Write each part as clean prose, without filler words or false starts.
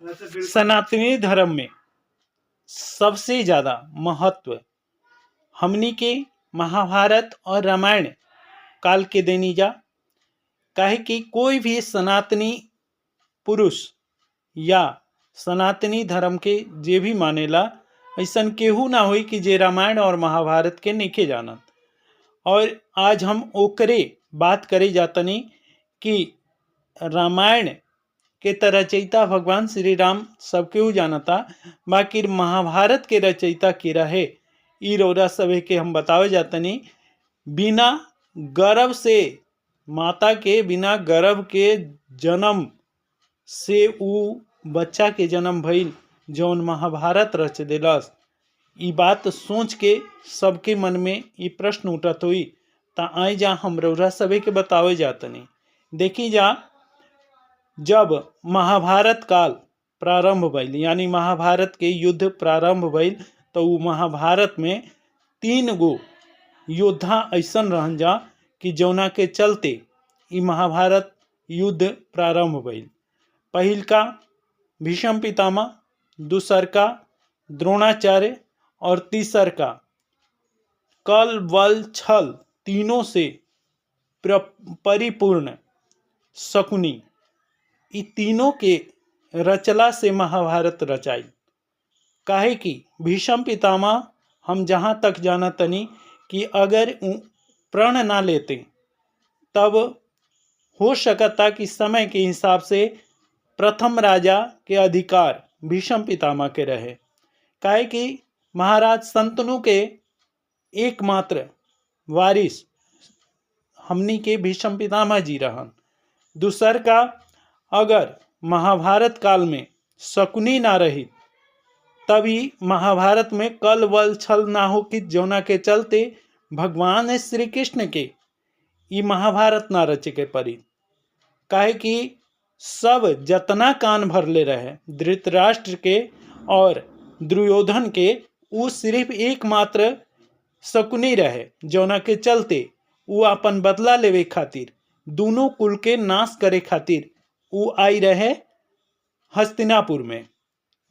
सनातनी धर्म में सबसे ज़्यादा महत्व हमनी के महाभारत और रामायण काल के देनी जा। काहे कि कोई भी सनातनी पुरुष या सनातनी धर्म के जे भी मानेला ऐसन केहू ना होई कि जे रामायण और महाभारत के नइखे जानत। और आज हम ओकरे बात करे जातनी कि रामायण के त रचयिता भगवान श्री राम सब केहू जानता, बाकी महाभारत के रचयिता के रहे ई रौरा सभे के हम बतावे जातनी। बिना गर्भ से माता के बिना गर्भ के जन्म से ऊ बच्चा के जन्म भइल जौन महाभारत रच देलस। ई बात सोच के सबके मन में ई प्रश्न उठत हुई ता आई जा हम रौरा सभे के बतावे जातनी। देखी जा, जब महाभारत काल प्रारंभ भइल यानी महाभारत के युद्ध प्रारंभ भइल तो ऊ महाभारत में 3 गो योद्धा ऐसन रहन जा कि जौना के चलते ई महाभारत युद्ध प्रारंभ भइल। पहिल का भीष्म पितामह, दूसर का द्रोणाचार्य और तीसर का कल बल छल तीनों से परिपूर्ण शकुनी। ई तीनों के रचला से महाभारत रचाई। काहे कि भीष्म पितामह हम जहाँ तक जाना तनी कि अगर प्रण ना लेते तब हो सकता कि समय के हिसाब से प्रथम राजा के अधिकार भीष्म पितामह के रहे। काहे कि महाराज संतनु के एकमात्र वारिस हमनी के भीष्म पितामह जी रहन। दूसर का, अगर महाभारत काल में शकुनी ना रही तभी महाभारत में कल बल छल ना हो कि जौना के चलते भगवान श्री कृष्ण के ई महाभारत ना रचे के पड़ी। काहे कि सब जतना कान भरले रहे धृतराष्ट्र के और दुर्योधन के, ऊ सिर्फ एकमात्र शकुनी रहे जौना के चलते ऊ अपन बदला लेवे खातिर दोनों कुल के नाश करे खातिर ऊ आई रहे हस्तिनापुर में।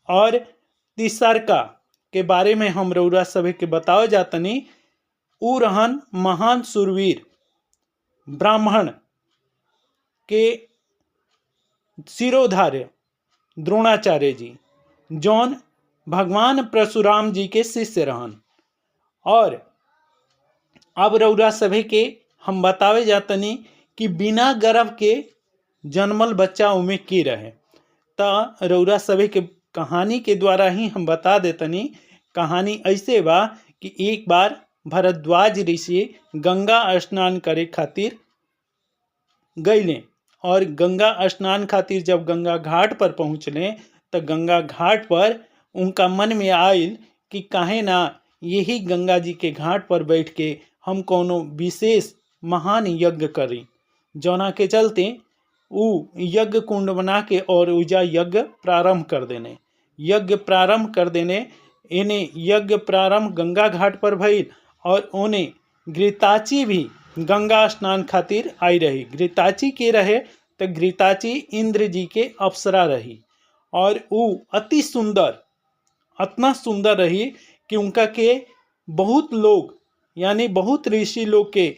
और तीसरका के बारे में हम रउरा सभे के बतावे जातनी। ऊ रहन महान शूरवीर ब्राह्मण के शिरोधार्य द्रोणाचार्य जी, जौन भगवान परशुराम जी के शिष्य रहन। और अब रउरा सभे के हम बतावे जातनी कि बिना गर्भ के जन्मल बच्चा उमे के रहे। ता रउरा सभे के कहानी के द्वारा ही हम बता देतनी। कहानी ऐसे बा कि एक बार भरद्वाज ऋषि गंगा स्नान करे खातिर गईले और गंगा स्नान खातिर जब गंगा घाट पर पहुँचले तो गंगा घाट पर उनका मन में आयल कि काहे ना यही गंगा जी के घाट पर बैठ के हम कोनो विशेष महान यज्ञ करी। जौना के चलते ऊ यज्ञ कुंड बना के और उजा यज्ञ प्रारंभ कर देने। इन्हें यज्ञ प्रारंभ गंगा घाट पर भइल और उन्हें घृताची भी गंगा स्नान खातिर आई रही। घृताची के रहे तो घृताची इंद्र जी के अप्सरा रही और ऊ अति सुंदर, इतना सुंदर रही कि उनका के बहुत लोग यानी बहुत ऋषि लोग के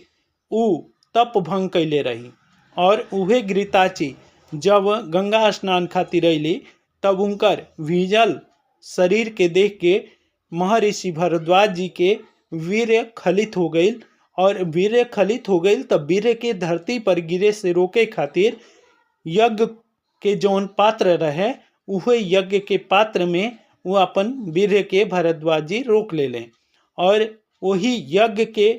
ऊ तप भंग कैले रही। और उहे घृताची जब गंगा स्नान खातिर अली तब उनकर भीजल शरीर के देख के महर्षि भरद्वाज जी के वीर्य खलित हो गई। और वीर्य खलित हो गई तब वीर्य के धरती पर गिरे से रोके खातिर यज्ञ के जौन पात्र रहे उहे यज्ञ के पात्र में वो अपन वीर्य के भरद्वाज जी रोक ले लें। और वही यज्ञ के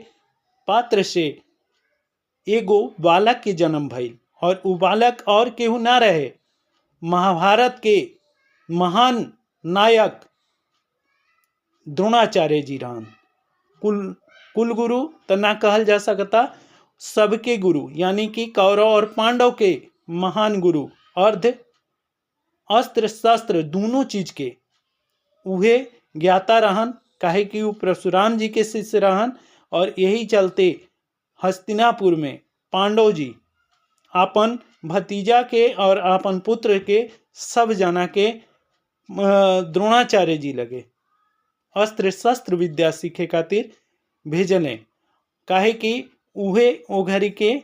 पात्र से एगो बालक के जन्म भइल। और वो बालक और केहू ना रहे, महाभारत के महान नायक द्रोणाचार्य जी रहन। कुल गुरु तो ना कहल जा सकता, सबके गुरु यानी कि कौरव और पांडव के महान गुरु, अर्ध अस्त्र शस्त्र दोनों चीज के उहे ज्ञाता रहन। काहे कि वो परशुराम जी के शिष्य रहन। और यही चलते हस्तिनापुर में पांडव जी अपन भतीजा के और अपन पुत्र के सब जना के द्रोणाचार्य जी लगे अस्त्र शस्त्र विद्या सीखे खातिर भेजलें। काहे कि उहे ओ घड़ी के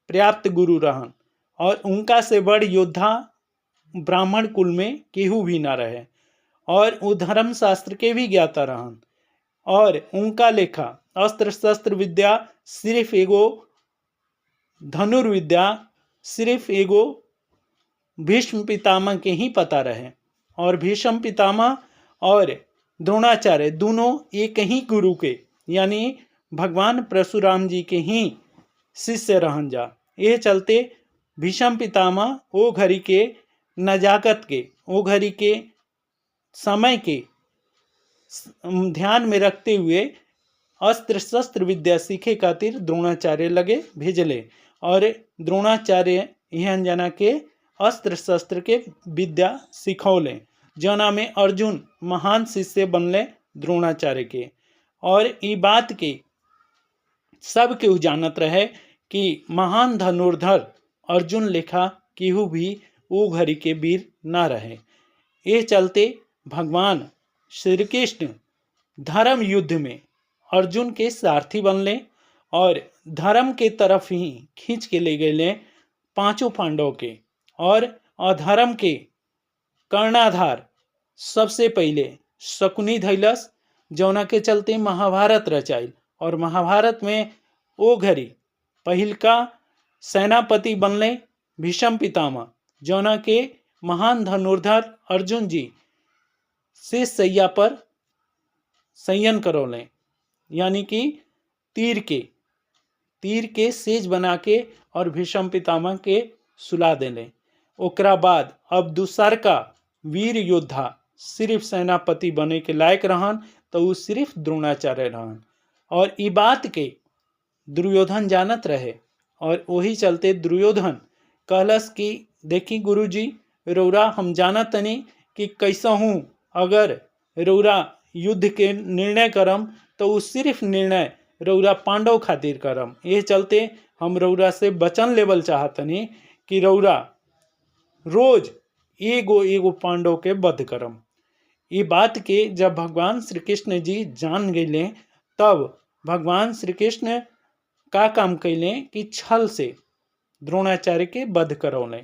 पर्याप्त गुरु रहन और उनका से बड़ योद्धा ब्राह्मण कुल में केहू भी ना रहे और वो धर्म शास्त्र के भी ज्ञाता रहन और उनका लेखा अस्त्र शस्त्र विद्या सिर्फ एगो धनुर्विद्या सिर्फ एगो भीष्म पितामह के ही पता रहे और भीष्म पितामह और द्रोणाचार्य दोनों एक ही गुरु के यानी भगवान परशुराम जी के ही शिष्य रहन जा। ये चलते भीष्म पितामह वो घड़ी के नजाकत के वो घड़ी के समय के ध्यान में रखते हुए अस्त्र शस्त्र विद्या सीखे खातिर द्रोणाचार्य लगे भेजले और द्रोणाचार्य यहाँ जना के अस्त्र शस्त्र के विद्या सिखौले जना में अर्जुन महान शिष्य बनले द्रोणाचार्य के। और ये बात के सब केहू जानत रहे कि महान धनुर्धर अर्जुन लेखा केहू भी वो घड़ी के वीर ना रहे। ये चलते भगवान श्री कृष्ण धर्म युद्ध में अर्जुन के सारथी बनले और धर्म के तरफ ही खींच के ले गए पांचों पांडव के और अधर्म के कर्णाधार सबसे पहले शकुनी धैलस जौना के चलते महाभारत रचाइल और महाभारत में ओ घड़ी पहिलका सेनापति बनले भीष्म पितामह जौना के महान धनुर्धर अर्जुन जी से सैया पर संयन करौले यानी कि तीर के सेज बना के और भीष्म पितामह के सुला देले। ओकरा बाद अब दूसर का वीर योद्धा सिर्फ सेनापति बने के लायक रहन तो वो सिर्फ द्रोणाचार्य रहन और ई बात के दुर्योधन जानत रहे और वही चलते दुर्योधन कहलस कि देखी गुरुजी रौरा हम जानत तनी कि कैसा हूँ अगर रौरा युद्ध के निर्णय करम तो वो सिर्फ निर्णय रौरा पांडव खातिर करम। ये चलते हम रौरा से वचन लेवल चाहतनी कि रौरा रोज एगो पांडव के वध करम। ये बात के जब भगवान श्री कृष्ण जी जान गए तब भगवान श्री कृष्ण का काम कैले कि छल से द्रोणाचार्य के वध करौले।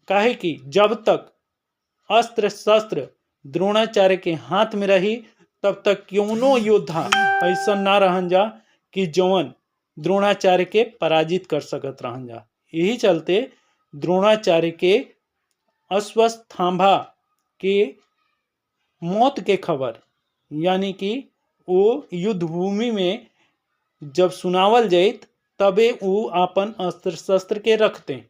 काहे कि जब तक अस्त्र शस्त्र द्रोणाचार्य के हाथ में रही तब तक क्यों योद्धा ऐसा ना रहन जा कि जौन द्रोणाचार्य के पराजित कर सकत रहन जा। यही चलते द्रोणाचार्य के अश्वत्थामा के मौत के खबर यानी कि वो युद्ध भूमि में जब सुनावल जाइत तबे वो अपन अस्त्र शस्त्र के रखते।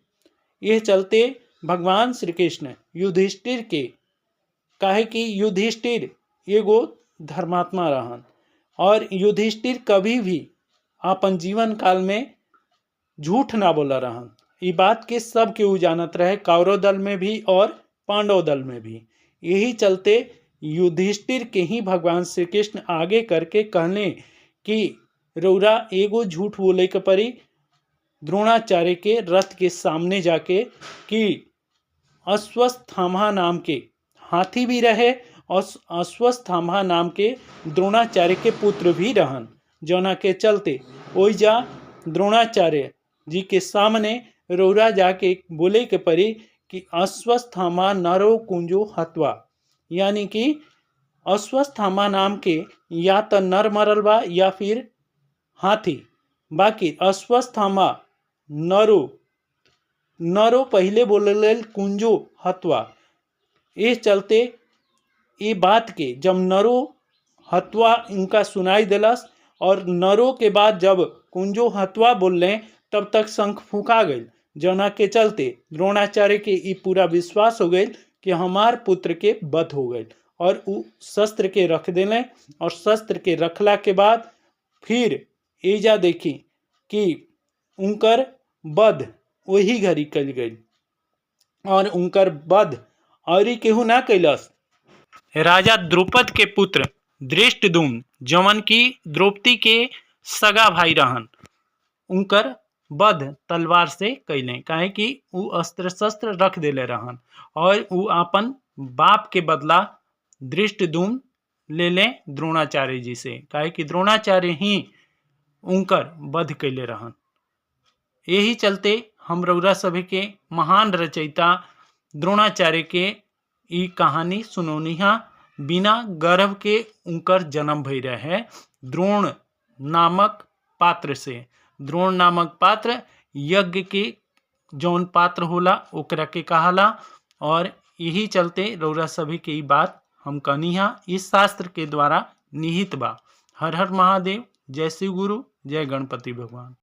यह चलते भगवान श्री कृष्ण युधिष्ठिर के काहे कि युधिष्ठिर एगो धर्मात्मा रहन और युधिष्ठिर कभी भी अपन जीवन काल में झूठ ना बोला रहन। ये बात के सब केहू जानत रहे कौरव दल में भी और पांडव दल में भी। यही चलते युधिष्ठिर के ही भगवान श्री कृष्ण आगे करके कहने कि रौरा एगो झूठ बोले के परी द्रोणाचार्य के रथ के सामने जाके कि अश्वत्थामा नाम के हाथी भी रहे और अश्वत्थामा नाम के द्रोणाचार्य के पुत्र भी रहन जौना के चलते ओइजा द्रोणाचार्य जी के सामने रौरा जाके बोले के परी कि अश्वत्थामा नरो कुंजो हत्वा यानी कि अश्वत्थामा नाम के या तो नर मरल बा या फिर हाथी बाकी अश्वत्थामा नरो पहले बोले कुंजो हत्वा। इस चलते ये बात के जब नरो हत्वा उनका सुनाई दिलस और नरो के बाद जब कुंजो हत्वा बोल तब तक शंख फूका गई जना के चलते द्रोणाचार्य के ये पूरा विश्वास हो गई कि हमार पुत्र के वध हो गए और वो शस्त्र के रख दिले और शस्त्र के रखला के बाद फिर एजा देखी कि उनकर वध वही घड़ी कल गई और उनकर वध और केहू ना कैलस राजा द्रुपद के पुत्र धृष्टद्युम्न जवन की द्रौपदी के सगा भाई रहन उनकर वध तलवार से कैले, काहे कि उ अस्त्र शस्त्र रख देले रहन और उ अपन बाप के बदला धृष्टद्युम्न ले ले द्रोणाचार्य जी से, काहे कि द्रोणाचार्य ही उनकर वध कैले रहन। यही चलते हम रउरा सभी के महान रचयिता द्रोणाचार्य के ई कहानी सुनौनी हा। बिना गर्भ के उनकर जन्म भई रहे द्रोण नामक पात्र से। द्रोण नामक पात्र यज्ञ के जौन पात्र होला ओकरा के कहाला और यही चलते रउरा सभी के ई बात हम कहनी हा, इस शास्त्र के द्वारा निहित बा। हर हर महादेव, जय शिव गुरु, जय गणपति भगवान।